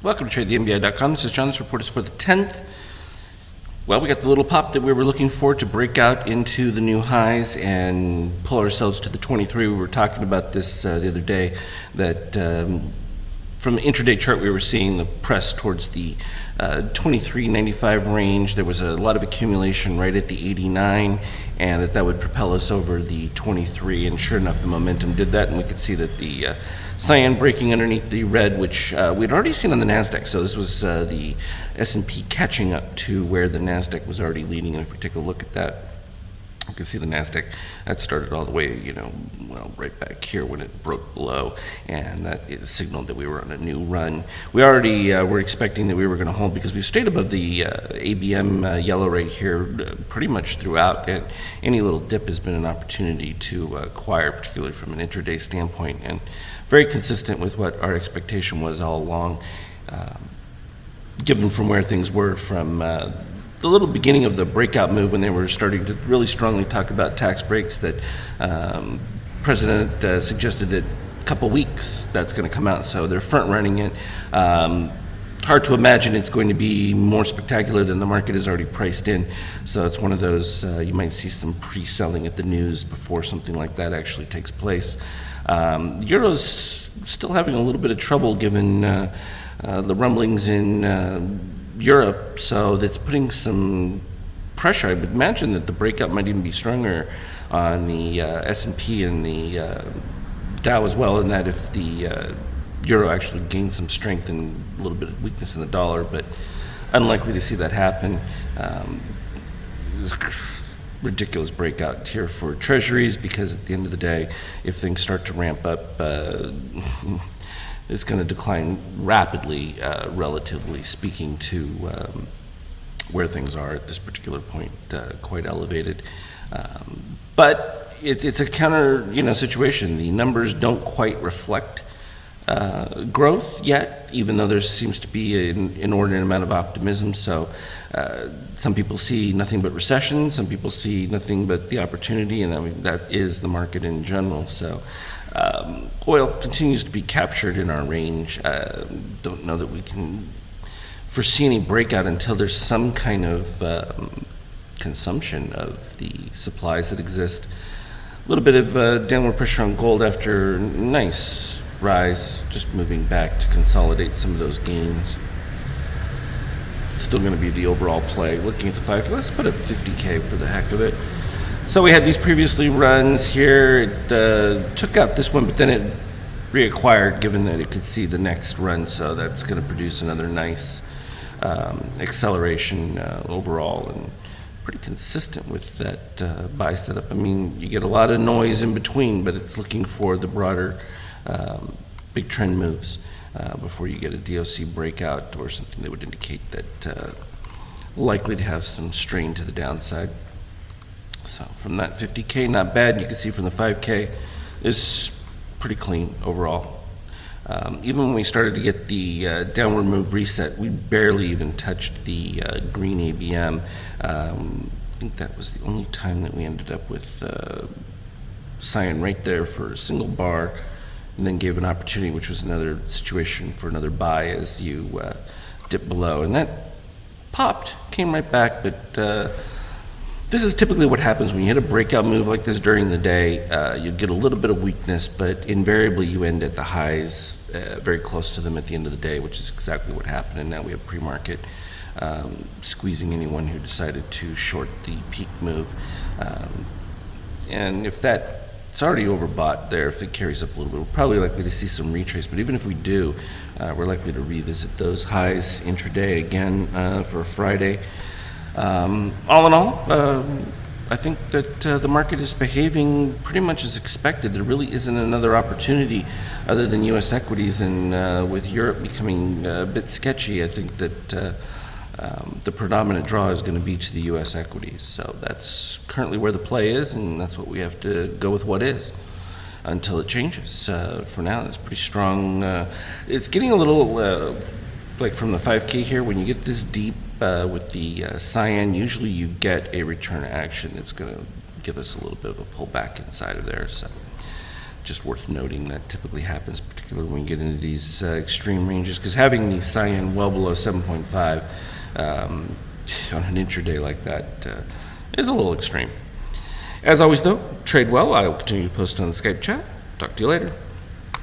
Welcome to TradeTheMBI.com. This is John. This report is for the 10th. Well, we got the little pop that we were looking for to break out into the new highs and pull ourselves to the 23. We were talking about this the other day, that from the intraday chart we were seeing the press towards the 23.95 range. There was a lot of accumulation right at the 89, and that would propel us over the 23, and sure enough the momentum did that, and we could see that the cyan breaking underneath the red, which we'd already seen on the NASDAQ. So this was the S&P catching up to where the NASDAQ was already leading. And if we take a look at that, you can see the NASDAQ, that started all the way, right back here when it broke below, and that signaled that we were on a new run. We already were expecting that we were going to hold, because we've stayed above the ABM yellow right here pretty much throughout, and any little dip has been an opportunity to acquire, particularly from an intraday standpoint, and very consistent with what our expectation was all along, given from where things were from the little beginning of the breakout move, when they were starting to really strongly talk about tax breaks, that President suggested that a couple weeks that's going to come out, so they're front running it. Hard to imagine it's going to be more spectacular than the market is already priced in, so it's one of those, you might see some pre-selling at the news before something like that actually takes place. The Euro's still having a little bit of trouble given the rumblings in Europe, so that's putting some pressure. I would imagine that the breakout might even be stronger on the S&P and the Dow as well, in that if the euro actually gains some strength and a little bit of weakness in the dollar, but unlikely to see that happen. Ridiculous breakout here for treasuries, because at the end of the day, if things start to ramp up, it's going to decline rapidly, relatively speaking, to where things are at this particular point, quite elevated. But it's a counter, situation. The numbers don't quite reflect growth yet, even though there seems to be an inordinate amount of optimism. So some people see nothing but recession, some people see nothing but the opportunity, and I mean, that is the market in general. So oil continues to be captured in our range. Don't know that we can foresee any breakout until there's some kind of consumption of the supplies that exist. A little bit of downward pressure on gold after nice rise, just moving back to consolidate some of those gains. It's still going to be the overall play. Looking at the 5K, let's put up 50K for the heck of it. So we had these previously runs here. It took out this one, but then it reacquired, given that it could see the next run. So that's going to produce another nice acceleration overall, and pretty consistent with that buy setup. I mean, you get a lot of noise in between, but it's looking for the broader big trend moves before you get a DOC breakout or something that would indicate that likely to have some strain to the downside. So from that 50K, not bad. You can see from the 5K, is pretty clean overall. Even when we started to get the downward move reset, we barely even touched the green ABM. I think that was the only time that we ended up with cyan right there for a single bar, and then gave an opportunity, which was another situation for another buy as you dip below. And that popped, came right back, but this is typically what happens when you hit a breakout move like this during the day. You get a little bit of weakness, but invariably you end at the highs, very close to them at the end of the day, which is exactly what happened. And now we have pre-market squeezing anyone who decided to short the peak move. And if it's already overbought there, if it carries up a little bit, we're probably likely to see some retrace. But even if we do, we're likely to revisit those highs intraday again for a Friday. All in all, I think that the market is behaving pretty much as expected. There really isn't another opportunity other than U.S. equities, and with Europe becoming a bit sketchy, I think that the predominant draw is going to be to the U.S. equities. So that's currently where the play is, and that's what we have to go with what is until it changes. For now, it's pretty strong. It's getting a little like from the 5K here, when you get this deep with the cyan, usually you get a return action. It's going to give us a little bit of a pullback inside of there. So just worth noting that typically happens, particularly when you get into these extreme ranges, because having the cyan well below 7.5 on an intraday like that is a little extreme. As always, though, trade well. I will continue to post on the Skype chat. Talk to you later.